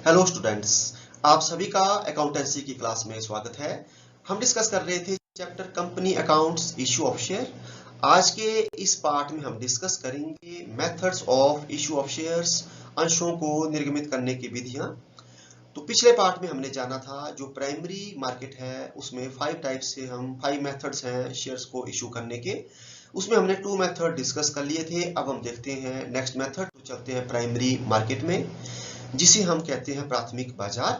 Hello students, आप सभी का अकाउंटेंसी की क्लास में स्वागत है। हम डिस्कस कर रहे थे chapter company accounts issue of share. आज के इस पार्ट में हम डिस्कस करेंगे methods of issue of shares, अंशों को निर्गमित करने की विधियां। तो पिछले पार्ट में हमने जाना था जो प्राइमरी मार्केट है उसमें 5 मेथड्स हैं शेयर्स को इशू करने के। उसमें हमने 2 मेथड डिस्कस कर लिए थे। अब हम देखते हैं नेक्स्ट मेथड। तो चलते हैं प्राइमरी मार्केट में, जिसे हम कहते हैं प्राथमिक बाजार।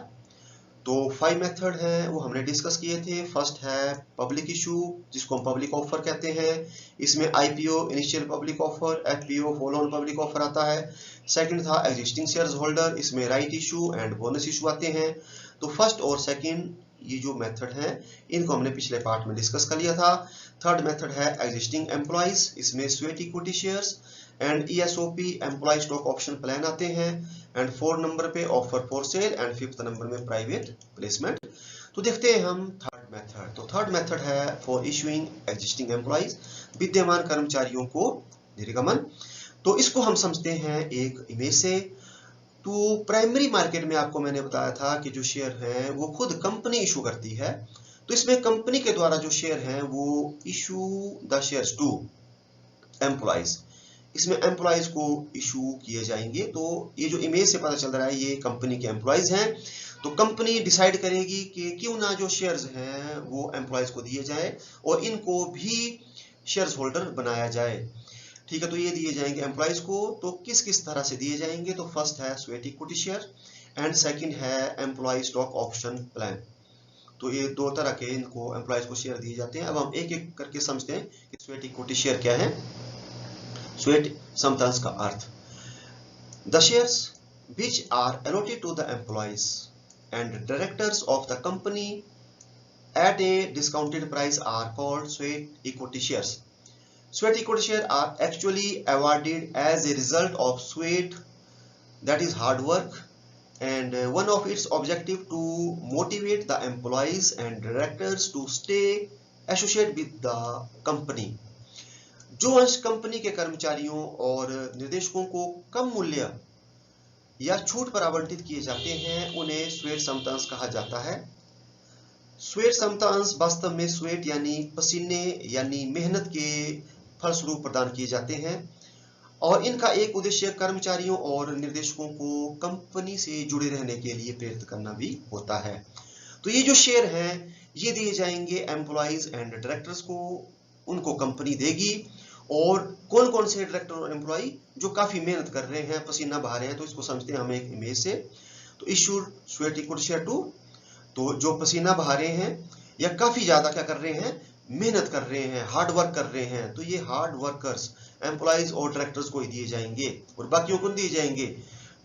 तो 5 मेथड हैं वो हमने डिस्कस किए थे। फर्स्ट है पब्लिक इशू, जिसको हम पब्लिक ऑफर कहते हैं। इसमें IPO initial public offer, FPO follow on public offer आता है। सेकंड था एग्जिस्टिंग शेयर्स होल्डर, इसमें right issue and bonus issue आते हैं। तो फर्स्ट और सेकंड ये जो मेथड है इनको हमने पिछले पार्ट में डिस्कस कर लिया था। थर्ड मेथड है एग्जिस्टिंग एम्प्लॉइज, इसमें sweat equity shares and ESOP employee stock option plan आते हैं। एंड 4 नंबर पे offer for sale and 5th number में प्राइवेट प्लेसमेंट। तो देखते हैं हम थर्ड मेथड। तो थर्ड मेथड है फॉर इशूइंग एग्जिस्टिंग एम्प्लॉइज, विद्यमान कर्मचारियों को निर्गमन। तो इसको हम समझते हैं एक इमेज से। तो प्राइमरी मार्केट में आपको मैंने बताया था कि जो शेयर है वो खुद कंपनी इशू करती है। तो इसमें कंपनी के द्वारा जो शेयर हैं वो issue the shares to employees, इसमें एम्प्लॉइज को इशू किए जाएंगे। तो ये जो इमेज से पता चल रहा है ये कंपनी के एम्प्लॉइज हैं। तो कंपनी डिसाइड करेगी कि क्यों ना जो शेयर्स हैं वो एम्प्लॉइज को दिए जाए और इनको भी शेयर्स होल्डर बनाया जाए। ठीक है, तो ये दिए जाएंगे एम्प्लॉइज को। तो किस किस तरह से दिए जाएंगे? तो फर्स्ट है sweat equity share and second है एम्प्लॉय स्टॉक ऑप्शन प्लान। तो ये दो तरह के इनको एम्प्लॉइज को शेयर दिए जाते हैं। अब हम एक एक करके समझते हैं कि स्वेट इक्विटी शेयर क्या है। स्वेट समतांश का अर्थ, the shares which are allotted to the employees and directors of the company at a discounted price are called sweat equity shares. Sweat equity shares are actually awarded as a result of sweat, that is hard work, and one of its objective to motivate the employees and directors to stay associated with the company. जो अंश company के कर्मचारियों और निर्देशकों को कम मूल्य या छूट पर आवंटित किए जाते हैं उन्हें स्वेट समतांश कहा जाता है। स्वेट समतांश वास्तव में स्वेट यानी पसीने यानी मेहनत के फलस्वरूप प्रदान किए जाते हैं और इनका एक उद्देश्य कर्मचारियों और निर्देशकों को कंपनी से जुड़े रहने के लिए प्रेरित करना भी होता है। तो ये जो शेयर हैं ये दिए जाएंगे एम्प्लॉइज एंड डायरेक्टर्स को, उनको कंपनी देगी। और कौन कौन से डायरेक्टर और एम्प्लॉय जो काफी मेहनत कर रहे हैं, पसीना बहा रहे हैं। तो इसको समझते हैं हम एक इमेज से। तो issued sweat equity share to, तो जो पसीना बहा रहे हैं या काफी ज्यादा क्या कर रहे हैं, मेहनत कर रहे हैं, हार्ड वर्क कर रहे हैं, तो ये हार्ड वर्कर्स एम्प्लॉइज और डायरेक्टर्स को ही दिए जाएंगे और बाकियों को दिए जाएंगे।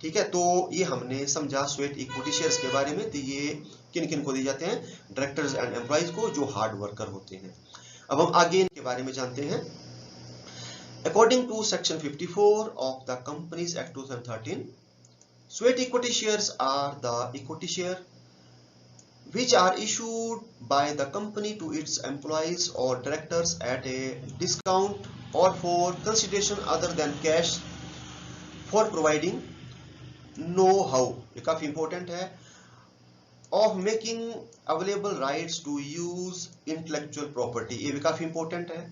ठीक है, तो ये हमने समझा स्वेट इक्विटी शेयर्स के बारे में। तो ये किन किन को दिए जाते हैं? डायरेक्टर्स एंड एम्प्लॉइज को जो हार्ड वर्कर होते हैं। अब हम आगे इनके बारे में जानते हैं। According to Section 54 of the Companies Act 2013, sweat equity shares are the equity share which are issued by the company to its employees or directors at a discount or for consideration other than cash for providing know-how, ये काफी important है, of making available rights to use intellectual property, ये भी काफी important है।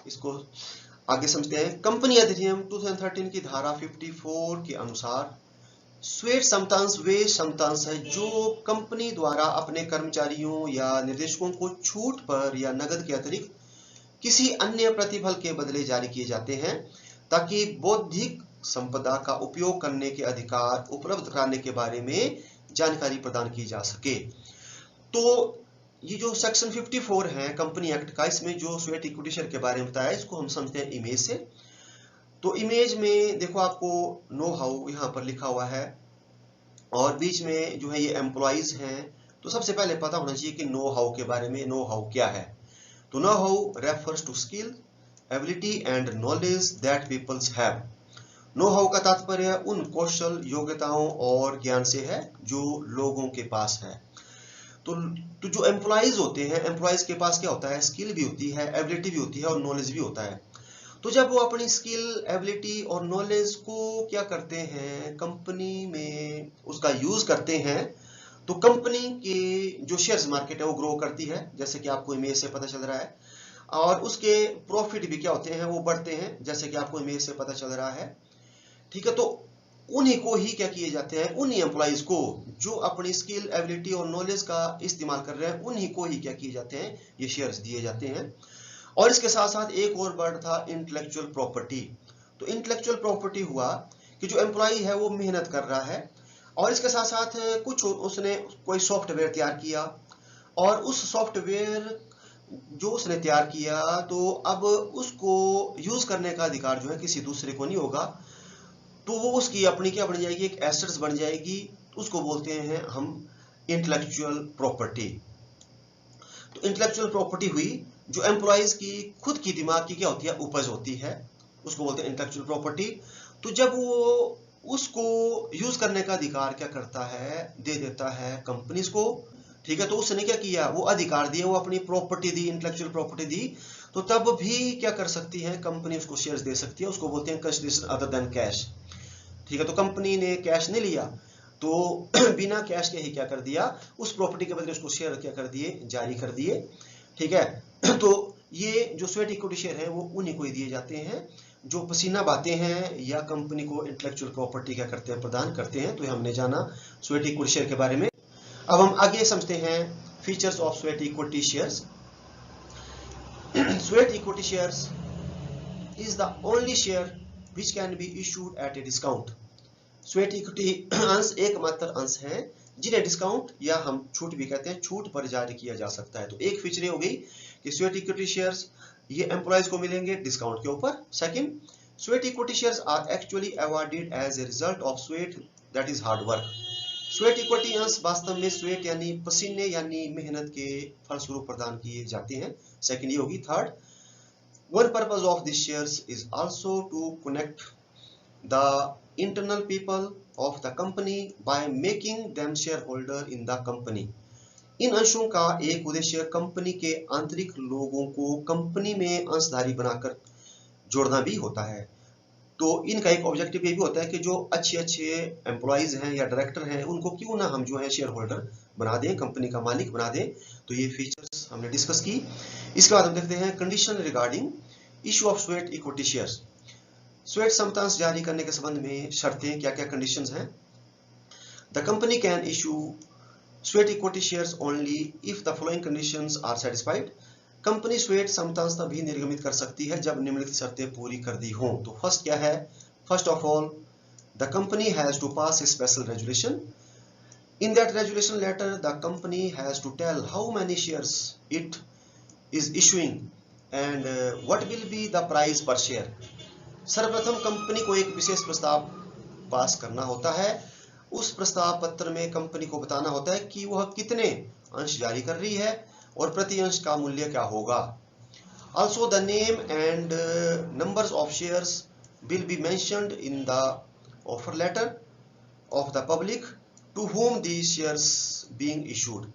इसको आगे समझते हैं। कंपनी अधिनियम 2013 की धारा 54 के अनुसार स्वेट समतांश वे समतांश है जो कंपनी द्वारा अपने कर्मचारियों या निर्देशकों को छूट पर या नकद के अतिरिक्त किसी अन्य प्रतिफल के बदले जारी किए जाते हैं ताकि बौद्धिक संपदा का उपयोग करने के अधिकार उपलब्ध कराने के बारे में जानकारी प्रदान की जा सके। तो ये जो सेक्शन 54 है कंपनी एक्ट का, इसमें जो स्वेट इक्विटी शेयर के बारे में बताया इसको हम समझते हैं इमेज से। तो इमेज में देखो आपको नो हाउ यहाँ पर लिखा हुआ है और बीच में जो है ये एम्प्लॉइज हैं। तो सबसे पहले पता होना चाहिए कि नो हाउ के बारे में। नो हाउ क्या है? तो know how refers to skill, ability and knowledge that peoples have. Know how का तात्पर्य उन कौशल, योग्यताओं और ज्ञान से है जो लोगों के पास है। तो जो एम्प्लॉइज होते हैं, एम्प्लॉइज के पास क्या होता है? स्किल भी होती है, एबिलिटी भी होती है और नॉलेज भी होता है। तो जब वो अपनी स्किल, एबिलिटी और नॉलेज को क्या करते हैं, कंपनी में उसका यूज करते हैं, तो कंपनी की जो शेयर्स मार्केट है वो ग्रो करती है, जैसे कि आपको इमेज से पता चल रहा है, और उसके प्रॉफिट भी क्या होते हैं, वो बढ़ते हैं, जैसे कि आपको इमेज से पता चल रहा है। ठीक है, तो उन्हीं को ही क्या किए जाते हैं, उन्हीं एम्प्लॉइज को जो अपनी स्किल, एबिलिटी और नॉलेज का इस्तेमाल कर रहे हैं, उन्हीं को ही क्या किए जाते हैं, ये शेयर्स दिए जाते हैं। और इसके साथ साथ एक और वर्ड था इंटेलेक्चुअल प्रॉपर्टी। तो इंटेलेक्चुअल प्रॉपर्टी हुआ कि जो एम्प्लॉय है वो मेहनत कर रहा है और इसके साथ साथ कुछ उसने कोई सॉफ्टवेयर तैयार किया, और उस सॉफ्टवेयर जो उसने तैयार किया, तो अब उसको यूज करने का अधिकार जो है किसी दूसरे को नहीं होगा, तो वो उसकी अपनी क्या बन जाएगी, एक एसेट्स बन जाएगी, उसको बोलते हैं हम इंटेलेक्चुअल प्रॉपर्टी। तो इंटेलेक्चुअल प्रॉपर्टी हुई जो एम्प्लॉयज की खुद की दिमाग की क्या होती है, उपज होती है, उसको बोलते हैं इंटेलेक्चुअल प्रॉपर्टी। तो जब वो उसको यूज करने का अधिकार क्या करता है, दे देता है कंपनीज को। ठीक है, तो उसने क्या किया, वो अधिकार दिया, वो अपनी प्रॉपर्टी दी, इंटेलेक्चुअल प्रॉपर्टी दी, तो तब भी क्या कर सकती है कंपनी, उसको शेयर्स दे सकती है, उसको बोलते हैं कंसिडरेशन अदर देन कैश। ठीक है, तो कंपनी ने कैश नहीं लिया, तो बिना कैश के ही क्या कर दिया, उस प्रॉपर्टी के बदले उसको शेयर क्या कर दिए, जारी कर दिए। ठीक है, तो ये जो स्वेट इक्विटी शेयर है वो उन्हीं को ही दिए जाते हैं जो पसीना बहाते हैं या कंपनी को इंटेलेक्चुअल प्रॉपर्टी क्या करते हैं, प्रदान करते हैं। तो ये हमने जाना स्वेट इक्विटी शेयर के बारे में। अब हम आगे समझते हैं features of sweat equity shares. Sweat equity shares is the only share which can be issued at a discount। Sweat equity अंश एकमात्र अंश है जिन्हें डिस्काउंट या हम छूट भी कहते हैं, छूट पर जारी किया जा सकता है। तो एक फीचर हो गई कि स्वेट इक्विटी शेयर्स ये एम्प्लॉयज को मिलेंगे डिस्काउंट के ऊपर। Second, sweat equity shares are actually awarded as a result of sweat, that is hard work. Sweat equity अंश वास्तव में स्वेट यानी पसीने यानी मेहनत के फलस्वरूप प्रदान किए जाते हैं। सेकंड ये होगी। Third, one purpose of these shares is also to connect the internal people of the company by making them shareholder in the company। इन अंशों का एक उद्देश्य कंपनी के आंतरिक लोगों को कंपनी में अंशधारी बनाकर जोड़ना भी होता है। तो इनका एक ऑब्जेक्टिव ये भी होता है कि जो अच्छे अच्छे एम्प्लॉइज हैं या डायरेक्टर हैं उनको क्यों ना हम जो है शेयर होल्डर बना दें, कंपनी का मालिक बना दें। तो ये फीचर्स हमने डिस्कस की। इसके बाद हम देखते हैं condition regarding issue of sweat equity shares. Sweat समतांश जारी करने के संबंध में शर्तें, क्या क्या कंडीशंस हैं। The company can issue sweat equity shares only if the following conditions are satisfied. Company sweat समतांश तभी निर्गमित कर सकती है जब निम्नलिखित शर्तें पूरी कर दी हों। तो फर्स्ट क्या है, first of all the company has to pass a special resolution. In that resolution letter, the company has to tell how many shares it is issuing and what will be the price per share। सर्वप्रथम company को एक विशेष प्रस्ताव पास करना होता है। उस प्रस्ताव पत्र में कंपनी को बताना होता है कि वह कितने अंश जारी कर रही है और प्रति अंश का मूल्य क्या होगा। Also the name and numbers of shares will be mentioned in the offer letter of the public to whom these shares being issued।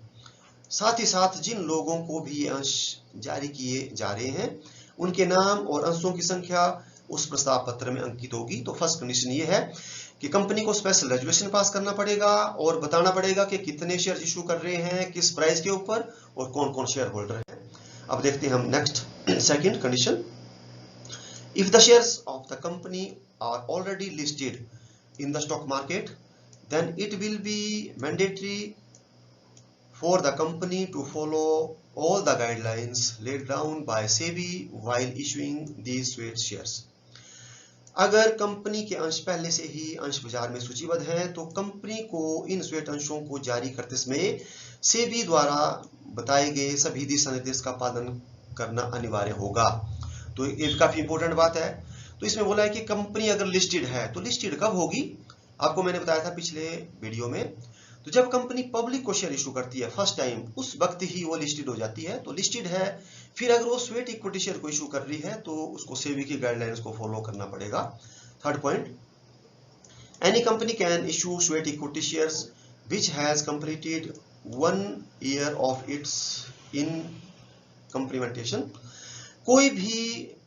साथ ही साथ जिन लोगों को भी ये अंश जारी किए जा रहे हैं उनके नाम और अंशों की संख्या उस प्रस्ताव पत्र में अंकित होगी। तो फर्स्ट कंडीशन ये है कि कंपनी को स्पेशल रेजुलेशन पास करना पड़ेगा और बताना पड़ेगा कि कितने शेयर इशू कर रहे हैं, किस प्राइस के ऊपर और कौन कौन शेयर होल्डर हैं। अब देखते हैं हम next second condition. If the shares of the company are already listed in the stock market, then it will be mandatory for the company to follow all the guidelines laid down by SEBI while issuing these SWET shares। अगर company के अंश पहले से ही अंश बाजार में सूचीबद्ध हैं तो कंपनी को इन स्वेट अंशों को जारी करते समय सेबी द्वारा बताए गए सभी दिशा निर्देश का पालन करना अनिवार्य होगा। तो ये काफी इंपॉर्टेंट बात है। तो इसमें बोला है कि कंपनी अगर लिस्टेड है तो लिस्टेड कब होगी, आपको मैंने बताया था पिछले वीडियो में। तो जब कंपनी पब्लिक को शेयर इशू करती है फर्स्ट टाइम, उस वक्त ही वो लिस्टेड हो जाती है। तो लिस्टेड है, फिर अगर वो स्वेट इक्विटी शेयर को इशू कर रही है तो उसको सेबी की गाइडलाइंस को फॉलो करना पड़ेगा। Third point, any company can issue sweat equity shares which has completed 1 year of it's in complementation. कोई भी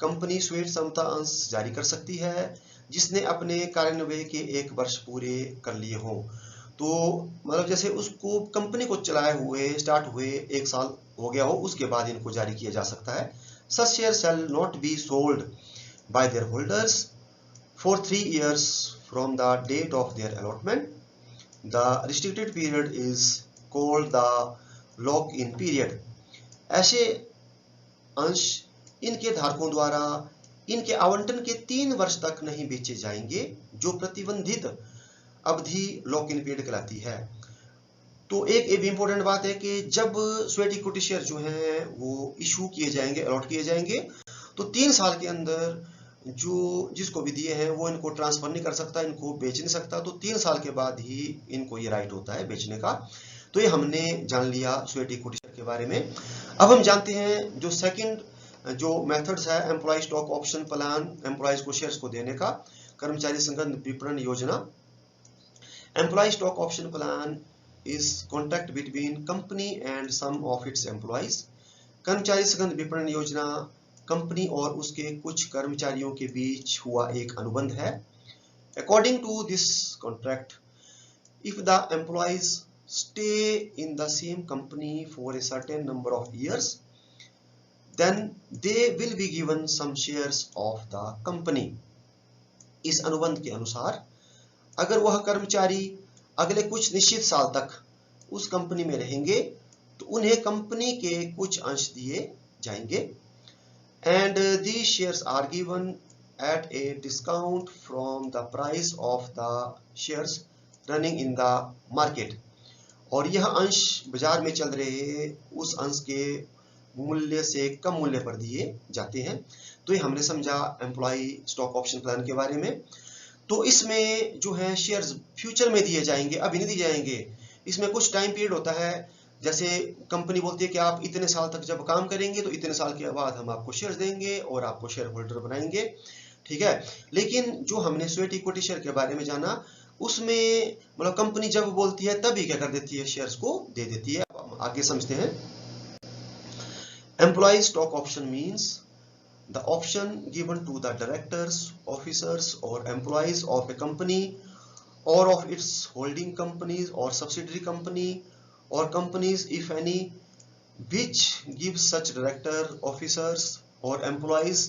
कंपनी स्वेट समता अंश जारी कर सकती है जिसने अपने कार्यान्वयन के 1 वर्ष पूरे कर लिए हों। तो मतलब जैसे उसको कंपनी को चलाए हुए स्टार्ट हुए 1 साल हो गया हो, उसके बाद इनको जारी किया जा सकता है। Such shares shall not be sold by their holders for 3 years from the date of their allotment. The restricted period is called the lock-in period. ऐसे अंश इनके धारकों द्वारा इनके आवंटन के 3 वर्ष तक नहीं बेचे जाएंगे, जो प्रतिबंधित अवधि लॉक इन पीरियड कहलाती है। तो एक भी इंपॉर्टेंट बात है कि जब स्वेट इक्विटी शेयर जो हैं वो इशू किए जाएंगे, अलॉट किए जाएंगे, तो 3 साल के अंदर जो जिसको भी दिए हैं वो इनको ट्रांसफर नहीं कर सकता, इनको बेच नहीं सकता। तो 3 साल के बाद ही इनको ये राइट होता है बेचने का। तो ये हमने जान लिया स्वेट इक्विटी शेयर के बारे में। अब हम जानते हैं जो सेकंड जो मेथड्स है employee stock option plan, employees को शेयर्स को देने का, कर्मचारी संबंध विपणन योजना। Employee stock option plan is contract between company and some of its employees. कर्मचारी संबंध विपणन योजना कंपनी और उसके कुछ कर्मचारियों के बीच हुआ एक अनुबंध है। According to this contract, if the employees stay in the same company for a certain number of years, then they will be given some shares of the company. इस अनुबंध के अनुसार अगर वह कर्मचारी अगले कुछ निश्चित साल तक उस कंपनी में रहेंगे तो उन्हें कंपनी के कुछ अंश दिए जाएंगे। And these shares are given at a discount from the price of the shares running in the market. और यह अंश बाजार में चल रहे उस अंश के मूल्य से कम मूल्य पर दिए जाते हैं। तो ये हमने समझा एम्प्लॉय स्टॉक ऑप्शन प्लान के बारे में। तो इसमें जो है शेयर्स फ्यूचर में दिए जाएंगे, अभी नहीं दिए जाएंगे। इसमें कुछ टाइम पीरियड होता है, जैसे कंपनी बोलती है कि आप इतने साल तक जब काम करेंगे तो इतने साल के बाद हम आपको शेयर्स देंगे और आपको शेयर होल्डर बनाएंगे, ठीक है। लेकिन जो हमने स्वेट इक्विटी शेयर के बारे में जाना, उसमें मतलब कंपनी जब बोलती है तभी क्या कर देती है, शेयर्स को दे देती है। अब आगे समझते हैं। Employee stock option means the option given to the directors, officers or employees of a company or of its holding companies or subsidiary company or companies if any which gives such director, officers or employees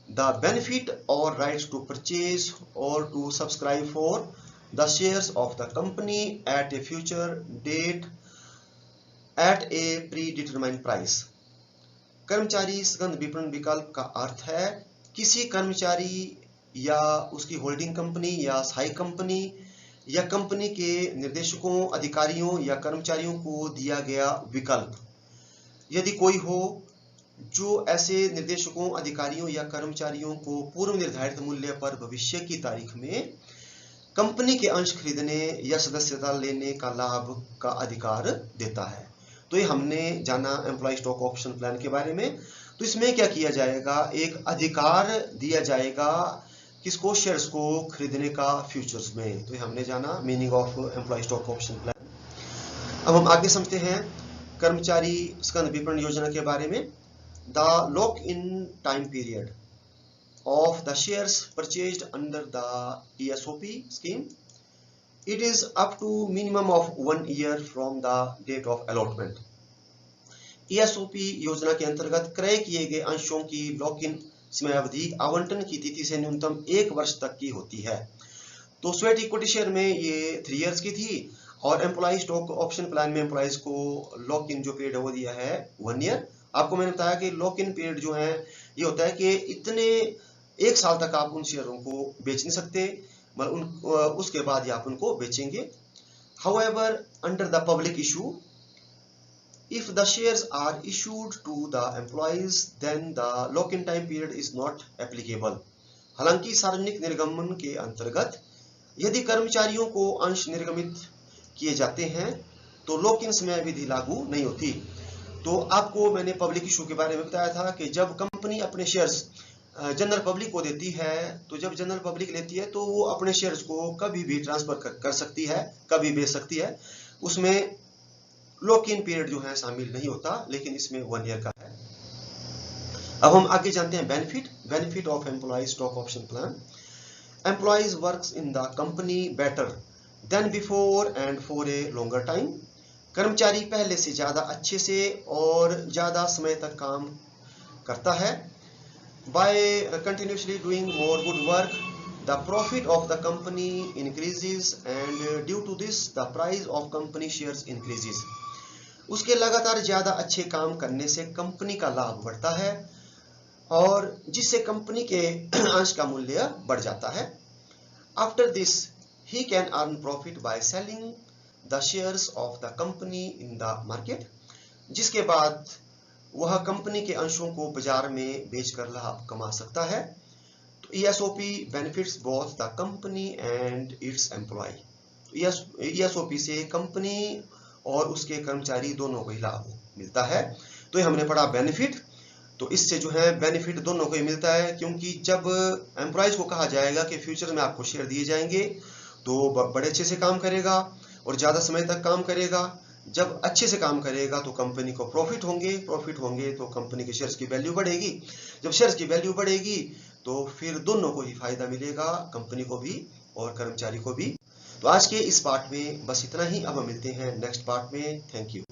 the benefit or rights to purchase or to subscribe for the shares of the company at a future date at a predetermined price. कर्मचारी संबंध विपणन विकल्प का अर्थ है किसी कर्मचारी या उसकी होल्डिंग कंपनी या सहायक कंपनी या कंपनी के निर्देशकों, अधिकारियों या कर्मचारियों को दिया गया विकल्प, यदि कोई हो, जो ऐसे निर्देशकों, अधिकारियों या कर्मचारियों को पूर्व निर्धारित मूल्य पर भविष्य की तारीख में कंपनी के अंश खरीदने या सदस्यता लेने का लाभ का अधिकार देता है। तो ये हमने जाना एम्प्लॉय स्टॉक ऑप्शन प्लान के बारे में। तो इसमें क्या किया जाएगा, एक अधिकार दिया जाएगा किसको, शेयर्स को खरीदने का फ्यूचर्स में। तो ये हमने जाना meaning of employee stock option plan. अब हम आगे समझते हैं कर्मचारी संबंध विपणन योजना के बारे में। The lock in time period of the shares purchased under the ESOP scheme, it is up to minimum of 1 year from the date of allotment. ESOP योजना के अंतर्गत क्रय किए गए अंशों की लॉक इन समयावधि आवंटन की तिथि से न्यूनतम 1 वर्ष तक की होती है। तो स्वेट इक्विटी शेयर में ये 3 इयर्स की थी और एम्प्लॉय स्टॉक ऑप्शन प्लान में एम्प्लॉयज को लॉक इन जो पीरियड है वो दिया है 1 ईयर। आपको मैंने बताया कि लॉक इन पीरियड जो है ये होता है कि इतने 1 साल तक आप उन शेयरों को बेच नहीं सकते, मतलब उसके बाद ही आप उनको बेचेंगे। However, under the public issue, if the shares are issued to the employees, then the lock-in time period is not applicable. हालांकि सार्वजनिक निर्गमन के अंतर्गत यदि कर्मचारियों को अंश निर्गमित किए जाते हैं तो लॉक इन समय विधि लागू नहीं होती। तो आपको मैंने पब्लिक इशू के बारे में बताया था कि जब कंपनी अपने शेयर्स जनरल पब्लिक को देती है, तो जब जनरल पब्लिक लेती है तो वो अपने शेयर्स को कभी भी ट्रांसफर कर सकती है, कभी बेच सकती है। उसमें लॉक इन पीरियड जो है शामिल नहीं होता, लेकिन इसमें 1 ईयर का है। अब हम आगे जानते हैं benefit of employee stock option plan. Employees works in the company better than before and for a longer time. कर्मचारी पहले से ज्यादा अच्छे से और ज्यादा समय तक काम करता है। By continuously doing more good work the profit of the company increases and due to this the price of company shares increases। उसके लगातार ज्यादा अच्छे काम करने से कंपनी का लाभ बढ़ता है और जिससे कंपनी के अंश का मूल्य बढ़ जाता है। After this he can earn profit by selling the shares of the company in the market। जिसके बाद वह कंपनी के अंशों को बाजार में बेचकर लाभ कमा सकता है। ESOP benefits both the company and its employee। ESOP से कंपनी और उसके कर्मचारी दोनों को ही लाभ मिलता है। तो ये हमने पढ़ा बेनिफिट। तो इससे जो है बेनिफिट दोनों को ही मिलता है, क्योंकि जब एम्प्लॉयज को कहा जाएगा कि फ्यूचर में आपको शेयर दिए जाएंगे तो बड़े अच्छे से काम करेगा और ज्यादा समय तक काम करेगा। जब अच्छे से काम करेगा तो कंपनी को प्रॉफिट होंगे तो कंपनी के शेयर्स की वैल्यू बढ़ेगी। जब शेयर्स की वैल्यू बढ़ेगी तो फिर दोनों को ही फायदा मिलेगा, कंपनी को भी और कर्मचारी को भी। तो आज के इस पार्ट में बस इतना ही। अब हम मिलते हैं नेक्स्ट पार्ट में। Thank you.